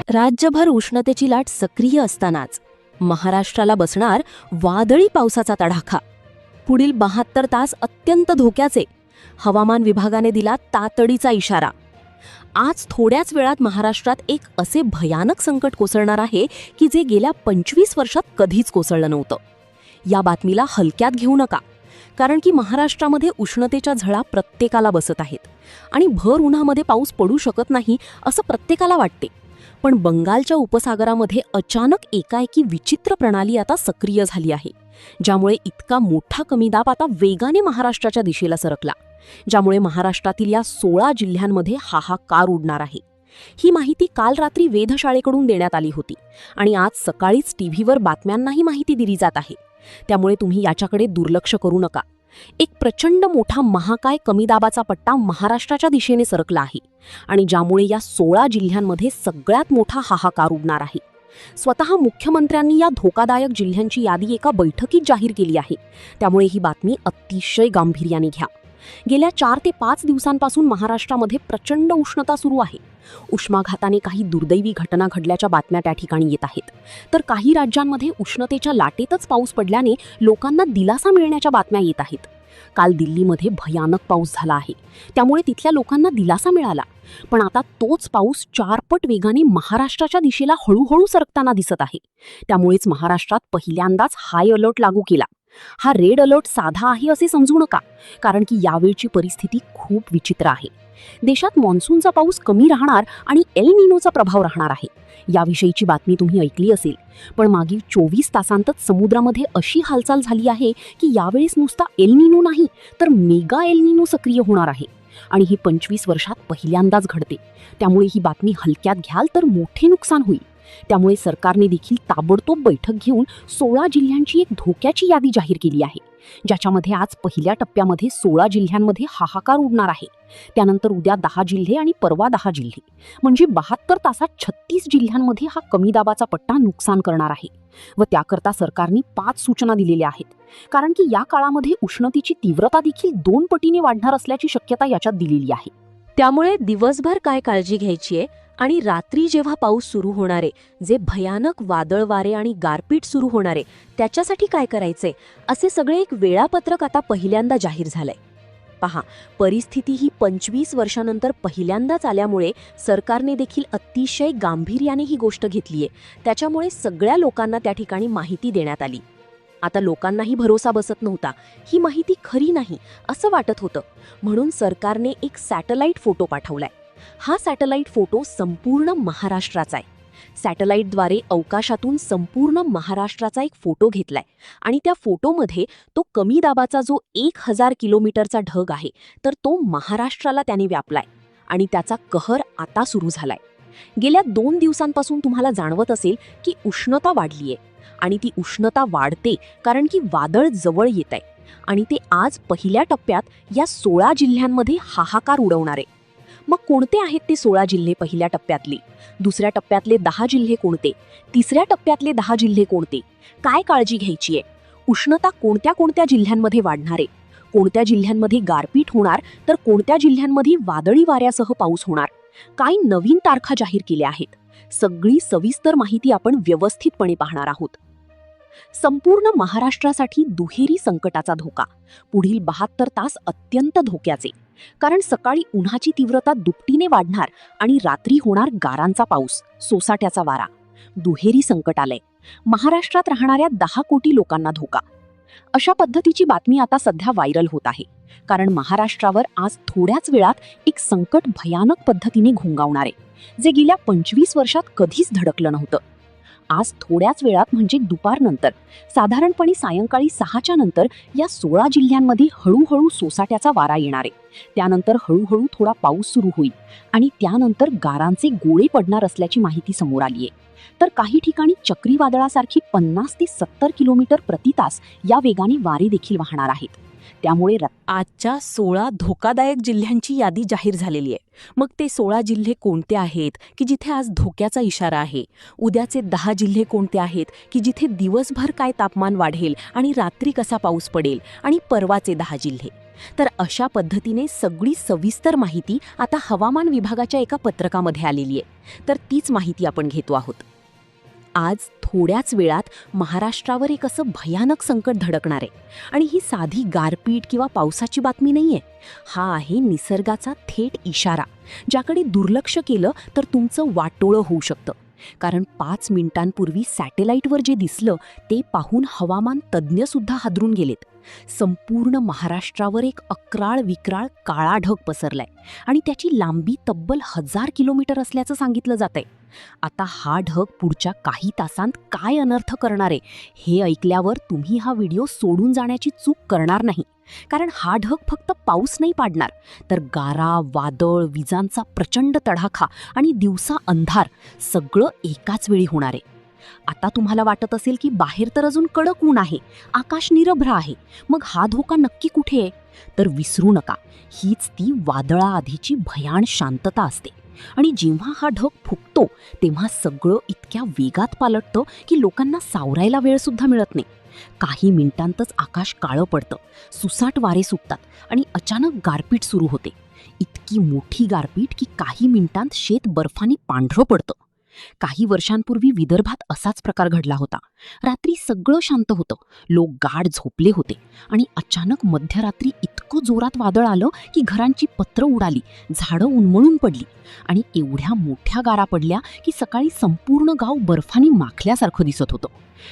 राज्यभर उष्णतेची लाट सक्रिय असतानाच महाराष्ट्राला बसणार वादळी पावसाचा तडाखा. पुढील 72 तास अत्यंत धोक्याचे. हवामान विभागाने दिला तातडीचा इशारा. आज थोड्याच वेळात महाराष्ट्रात एक असे भयानक संकट कोसळणार आहे की जे गेल्या 25 वर्षात कधीच कोसळलं नव्हतं. या बातमीला हलक्यात घेऊ नका, कारण की महाराष्ट्रामध्ये उष्णतेच्या झळा प्रत्येकाला बसत आहेत आणि भर उन्हामध्ये पाऊस पडू शकत नाही असं प्रत्येकाला वाटते. पण बंगालच्या उपसागरामध्ये अचानक एकाएकी विचित्र प्रणाली आता सक्रिय झाली आहे, ज्यामुळे इतका मोठा कमी दाब आता वेगाने महाराष्ट्राच्या दिशेला सरकला, ज्यामुळे महाराष्ट्रातील या 16 जिल्ह्यांमध्ये हाहाकार उडणार आहे. ही माहिती काल रात्री वेधशाळेकडून देण्यात आली होती आणि आज सकाळीच टीव्हीवर बातम्यांनाही माहिती दिली जात आहे. त्यामुळे तुम्ही याच्याकडे दुर्लक्ष करू नका. एक प्रचंड मोठा महाकाय कमी दाबाचा पट्टा महाराष्ट्राच्या दिशेने सरकला आहे आणि ज्यामुळे या 16 जिल्ह्यांमध्ये सगळ्यात मोठा हाहाकार उडणार आहे. स्वतः मुख्यमंत्र्यांनी या धोकादायक जिल्ह्यांची यादी एका बैठकीत जाहीर केली आहे. त्यामुळे ही बातमी अतिशय गांभीर्याने घ्या. गेल्या 4 ते 5 दिवसांपासून महाराष्ट्रामध्ये प्रचंड उष्णता सुरू आहे. उष्माघाताने काही दुर्दैवी घटना घडल्याच्या बातम्या त्या ठिकाणी येत आहेत, तर काही राज्यांमध्ये उष्णतेच्या लाटेतच पाऊस पडल्याने लोकांना दिलासा मिळण्याच्या बातम्या येत आहेत. काल दिल्लीमध्ये भयानक पाऊस झाला आहे, त्यामुळे तिथल्या लोकांना दिलासा मिळाला. पण आता तोच पाऊस 4 पट वेगाने महाराष्ट्राच्या दिशेला हळूहळू सरकताना दिसत आहे. त्यामुळेच महाराष्ट्रात पहिल्यांदाच हाय अलर्ट लागू केला. हा रेड अलर्ट साधा आहे असे समजू नका, कारण की यावेळची परिस्थिती खूप विचित्र आहे. देशात मॉन्सूनचा पाऊस कमी राहणार आणि एल निनोचा प्रभाव राहणार आहे. याविषयीची बातमी तुम्ही ऐकली असेल, पण मागील 24 तासांतच समुद्रामध्ये अशी हालचाल झाली आहे की यावेळेस नुसता एल निनो नाही, तर मेगा एल निनो सक्रिय होणार आहे आणि ही 25 वर्षात पहिल्यांदाच घडते. त्यामुळे ही बातमी हलक्यात घ्याल तर मोठे नुकसान होईल. त्यामुळे सरकारने देखील ताबडतोब बैठक घेऊन 16 जिल्ह्यांची एक धोक्याची यादी जाहीर केली आहे, ज्याच्यामध्ये आज पहिल्या टप्प्यामध्ये 16 जिल्ह्यांमध्ये हाहाकार उडणार आहे. त्यानंतर उद्या 10 जिल्हे आणि परवा 10 जिल्हे, म्हणजे 72 तासात 36 जिल्ह्यांमध्ये हा कमी दाबाचा पट्टा नुकसान करणार आहे. व त्याकरता सरकारने 5 सूचना दिलेल्या आहेत, कारण की या काळामध्ये उष्णतेची तीव्रता देखील 2 पटीने वाढणार असल्याची शक्यता याच्यात दिलेली आहे. त्यामुळे दिवसभर काय काळजी घ्यायची आहे आणि रात्री जेव्हा पाऊस सुरू होणार आहे, जे भयानक वादळ वारे आणि गारपीट सुरू होणार आहे, त्याच्यासाठी काय करायचंय, असे सगळे एक वेळापत्रक आता पहिल्यांदा जाहीर झालंय. पहा, परिस्थिती ही 25 वर्षानंतर पहिल्यांदाच आल्यामुळे सरकारने देखील अतिशय गांभीर्याने ही गोष्ट घेतलीये. त्याच्यामुळे सगळ्या लोकांना त्या ठिकाणी माहिती देण्यात आली. आता लोकांनाही भरोसा बसत नव्हता, ही माहिती खरी नाही असं वाटत होतं. म्हणून सरकारने एक सॅटेलाइट फोटो पाठवलाय. हा सॅटेलाइट फोटो संपूर्ण महाराष्ट्राचा आहे. सॅटेलाइटद्वारे अवकाशातून संपूर्ण महाराष्ट्राचा एक फोटो घेतलाय आणि त्या फोटोमध्ये तो कमी दाबाचा जो 1000 किलोमीटरचा ढग आहे, तर तो महाराष्ट्राला त्याने व्यापलाय आणि त्याचा कहर आता सुरू झालाय. गेल्या 2 दिवसांपासून तुम्हाला जाणवत असेल की उष्णता वाढलीये आणि ती उष्णता वाढते कारण की वादळ जवळ येत आहे आणि ते आज पहिल्या टप्प्यात या 16 जिल्ह्यांमध्ये हाहाकार उडवणार आहे. मग कोणते आहेत ते 16 जिल्हे पहिल्या टप्प्यातले? दुसऱ्या टप्प्यातले 10 जिल्हे कोणते? तिसऱ्या टप्प्यातले 10 जिल्हे कोणते? काय काळजी घ्यायची आहे? उष्णता कोणत्या कोणत्या जिल्ह्यांमध्ये वाढणार आहे? कोणत्या जिल्ह्यांमध्ये गारपीट होणार, तर कोणत्या जिल्ह्यांमध्ये वादळी वाऱ्यासह पाऊस होणार? काय नवीन तारखा जाहीर केल्या आहेत? सगळी सविस्तर माहिती आपण व्यवस्थितपणे पाहणार आहोत. संपूर्ण महाराष्ट्रासाठी दुहेरी संकटाचा धोका. पुढील 72 तास अत्यंत धोक्याचे, कारण सकाळी उन्हाची तीव्रता दुपटीने वाढणार आणि रात्री होणार गारांचा पाऊस, सोसाट्याचा वारा. दुहेरी संकट आलंय. महाराष्ट्रात राहणाऱ्या 10 कोटी लोकांना धोका. अशा पद्धतीची बातमी आता सध्या व्हायरल होत आहे, कारण महाराष्ट्रावर आज थोड्याच वेळात एक संकट भयानक पद्धतीने घोंगावणार आहे, जे गेल्या 25 वर्षात कधीच धडकलं नव्हतं. आज थोड्याच वेळात म्हणजे दुपारनंतर, साधारणपणे सायंकाळी 6च्या नंतर या 16 जिल्ह्यांमध्ये हळूहळू सोसाट्याचा वारा येणार आहे. त्यानंतर हळूहळू थोडा पाऊस सुरू होईल आणि त्यानंतर गारांचे गोळे पडणार असल्याची माहिती समोर आली आहे. तर काही ठिकाणी चक्रीवादळासारखी 50 ते 70 किलोमीटर प्रति तास या वेगाने वारे देखील वाहणार आहेत. त्यामुळे आजच्या 16 धोकादायक जिल्ह्यांची यादी जाहीर झालेली आहे. मग ते 16 जिल्हे कोणते आहेत की जिथे आज धोक्याचा इशारा आहे? उद्याचे 10 जिल्हे कोणते आहेत की जिथे दिवसभर काय तापमान वाढेल आणि रात्री कसा पाऊस पडेल? आणि परवाचे 10 जिल्हे तर अशा पद्धतीने सगळी सविस्तर माहिती आता हवामान विभागाच्या एका पत्रकामध्ये आलेली आहे. तर तीच माहिती आपण घेतो आहोत. आज थोड्याच वेळात महाराष्ट्रावर एक असं भयानक संकट धडकणार आहे. आणि ही साधी गारपीट किंवा पावसाची बातमी नाहीये. हा आहे निसर्गाचा थेट इशारा, ज्याकडे दुर्लक्ष केलं तर तुमचं वाटोळं होऊ शकतं. कारण 5 मिनिटांपूर्वी सॅटेलाईटवर जे दिसलं ते पाहून हवामान तज्ज्ञसुद्धा हादरून गेलेत. संपूर्ण महाराष्ट्रावर एक अक्राळ विक्राळ काळा ढग पसरलाय आणि त्याची लांबी तब्बल 1000 किलोमीटर असल्याचं सांगितलं जातंय. आता हा ढग पुढच्या काही तासांत काय अनर्थ करणार आहे हे ऐकल्यावर तुम्ही हा व्हिडिओ सोडून जाण्याची चूक करणार नाही. कारण हा ढग फक्त पाऊस नाही पाडणार, तर गारा, वादळ, विजांचा प्रचंड तडाखा आणि दिवसा अंधार सगळं एकाच वेळी होणार आहे. आता तुम्हाला वाटत असेल की बाहेर तर अजून कडक ऊन आहे, आकाश निरभ्र आहे, मग हा धोका नक्की कुठे आहे? तर विसरू नका, हीच ती वादळाआधीची भयान शांतता असते. आणि जेव्हा हा ढग फुटतो तेव्हा सगळं इतक्या वेगात पालटतं की लोकांना सावरायला वेळसुद्धा मिळत नाही. काही मिनिटांतच आकाश काळं पडतं, सुसाट वारे सुटतात आणि अचानक गारपीट सुरू होते. इतकी मोठी गारपीट की काही मिनिटांत शेत बर्फाने पांढरं पडतं. काही वर्षांपूर्वी विदर्भात असाच प्रकार घडला होता. रात्री सगळं शांत होतं, लोक गाढ झोपले होते आणि अचानक मध्यरात्री इतकं जोरात वादळ आलं की घरांची पत्रं उडाली, झाडं उन्मळून पडली आणि एवढ्या मोठ्या गारा पडल्या की सकाळी संपूर्ण गाव बर्फाने माखल्यासारखं दिसत होतं.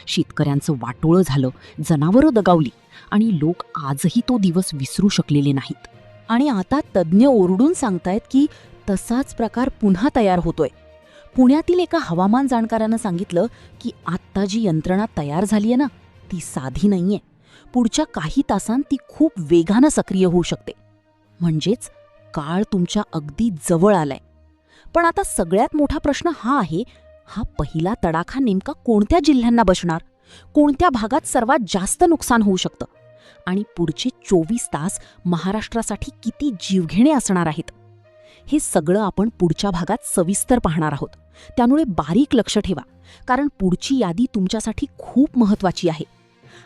शेतकऱ्यांचं वाटोळं झालं, जनावरं दगावली आणि लोक आजही तो दिवस विसरू शकलेले नाहीत. आणि आता तज्ज्ञ ओरडून सांगतायत की तसाच प्रकार पुन्हा तयार होतोय. पुण्यातील एका हवामान जाणकारानं सांगितलं की आत्ता जी यंत्रणा तयार झाली आहे ना, ती साधी नाहीये. पुढच्या काही तासांत ती खूप वेगानं सक्रिय होऊ शकते. म्हणजेच काळ तुमच्या अगदी जवळ आलाय. पण आता सगळ्यात मोठा प्रश्न हा आहे, हा पहिला तडाखा नेमका कोणत्या जिल्ह्यांना बसणार? कोणत्या भागात सर्वात जास्त नुकसान होऊ शकतं? आणि पुढचे 24 तास महाराष्ट्रासाठी किती जीवघेणे असणार आहेत? हे सगळं आपण पुढच्या भागात सविस्तर पाहणार आहोत. त्यामुळे बारीक लक्ष ठेवा, कारण पुढची यादी तुमच्यासाठी खूप महत्त्वाची आहे.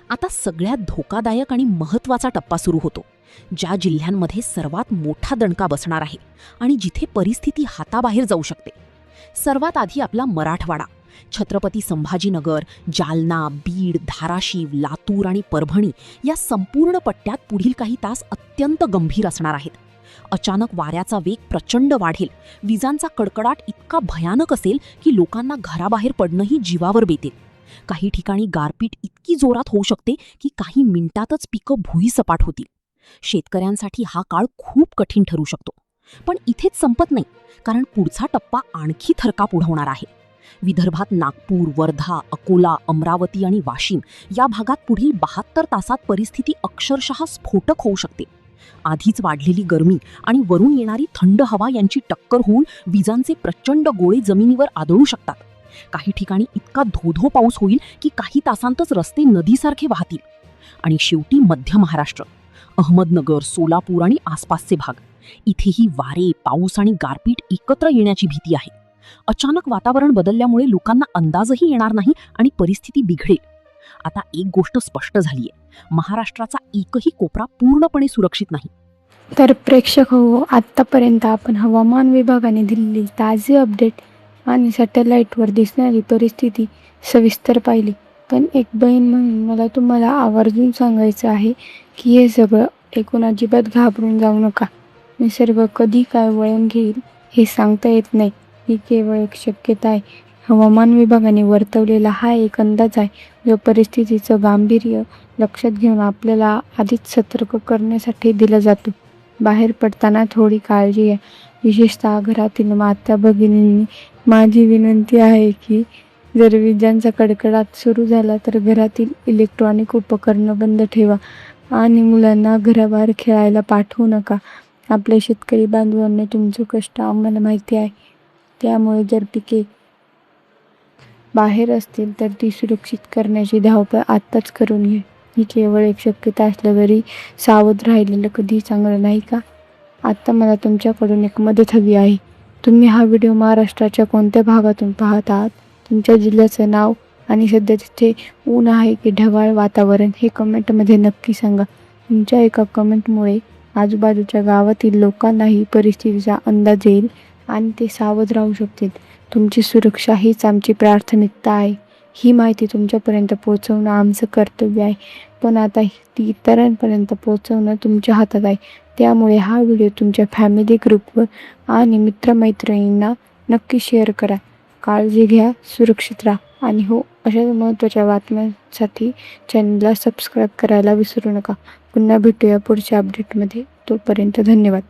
आता सगळ्यात धोकादायक आणि महत्त्वाचा टप्पा सुरू होतो, ज्या जिल्ह्यांमध्ये सर्वात मोठा दणका बसणार आहे आणि जिथे परिस्थिती हाताबाहेर जाऊ शकते. सर्वात आधी आपला मराठवाडा. छत्रपती संभाजीनगर, जालना, बीड, धाराशिव, लातूर आणि परभणी या संपूर्ण पट्ट्यात पुढील काही तास अत्यंत गंभीर असणार आहेत. अचानक वाऱ्याचा वेग प्रचंड वाढेल, विजांचा कडकडाट इतका भयानक असेल की लोकांना घराबाहेर पडणंही जीवावर बेतेल. काही ठिकाणी गारपीट इतकी जोरात होऊ शकते की काही मिनिटातच पिकं भुईसपाट होतील. शेतकऱ्यांसाठी हा काळ खूप कठीण ठरू शकतो. पण इथेच संपत नाही, कारण पुढचा टप्पा आणखी थरकाप उडवणार आहे. विदर्भात नागपूर, वर्धा, अकोला, अमरावती आणि वाशिम या भागात पुढील 72 तासात परिस्थिती अक्षरशः स्फोटक होऊ शकते. आधीच वाढलेली गरमी आणि वरून येणारी थंड हवा यांची टक्कर होऊन विजांचे प्रचंड गोळे जमिनीवर आदळू शकतात. काही ठिकाणी इतका धोधो पाऊस होईल की काही तासांतच रस्ते नदीसारखे वाहतील. आणि शेवटी मध्य महाराष्ट्र, अहमदनगर, सोलापूर आणि आसपासचे भाग. इथेही वारे, पाऊस आणि गारपीट एकत्र येण्याची भीती आहे. अचानक वातावरण बदलल्यामुळे लोकांना अंदाजही येणार नाही आणि परिस्थिती बिघडेल. आता एक गोष्ट स्पष्ट झालीय, महाराष्ट्राचा एकही कोपरा पूर्णपणे सुरक्षित नाही. तर प्रेक्षक हो, आत्तापर्यंत आपण हवामान विभागाने दिलेली ताजी अपडेट आणि सॅटेलाईटवर दिसणारी परिस्थिती सविस्तर पाहिली. पण एक बहीण म्हणून मला तुम्हाला आवर्जून सांगायचं आहे की हे सगळं ऐकून अजिबात घाबरून जाऊ नका. निसर्ग कधी काय वळण घेईल हे सांगता येत नाही. ही केवळ एक शक्यता आहे. हवामान विभागाने वर्तवलेला हा एक अंदाज आहे, जो परिस्थितीचं गांभीर्य लक्षात घेऊन आपल्याला आधीच सतर्क करण्यासाठी दिला जातो. बाहेर पडताना थोडी काळजी घ्या, विशेषतः घरातील माता भगिनींनी. माझी विनंती आहे की जर विजांचा कडकडाट सुरू झाला तर घरातील इलेक्ट्रॉनिक उपकरणं बंद ठेवा आणि मुलांना घराबाहेर खेळायला पाठवू नका. आपल्या शेतकरी बांधवांना तुमचं कष्ट आम्हाला माहिती आहे. त्यामुळे जर पिके बाहेर असतील तर ती सुरक्षित करण्याची धावपळ आत्ताच करून घे. ही केवळ एक शक्यता असल्या तरी सावध राहिलेलं कधीही चांगलं नाही का? आत्ता मला तुमच्याकडून एक मदत हवी आहे. तुम्ही हा व्हिडिओ महाराष्ट्राच्या कोणत्या भागातून पाहत आहात, तुमच्या जिल्ह्याचं नाव आणि सध्या तिथे ऊन आहे की ढगाळ वातावरण हे कमेंटमध्ये नक्की सांगा. तुमच्या एका कमेंटमुळे आजूबाजूच्या गावातील लोकांनाही परिस्थितीचा अंदाज येईल आणि ते सावध राहू शकतील. तुमची सुरक्षा हीच आमची प्राथमिकता आहे. ही माहिती तुमच्यापर्यंत पोहोचवणं आमचं कर्तव्य आहे, पण आता ती इतरांपर्यंत पोहोचवणं तुमच्या हातात आहे. त्यामुळे हा व्हिडिओ तुमच्या फॅमिली ग्रुपवर आणि मित्रमैत्रिणींना नक्की शेअर करा. काळजी घ्या, सुरक्षित राहा आणि हो, अशा महत्त्वाच्या बातम्यांसाठी चॅनलला सबस्क्राईब करायला विसरू नका. पुन्हा भेटूया पुढच्या अपडेटमध्ये. तोपर्यंत धन्यवाद.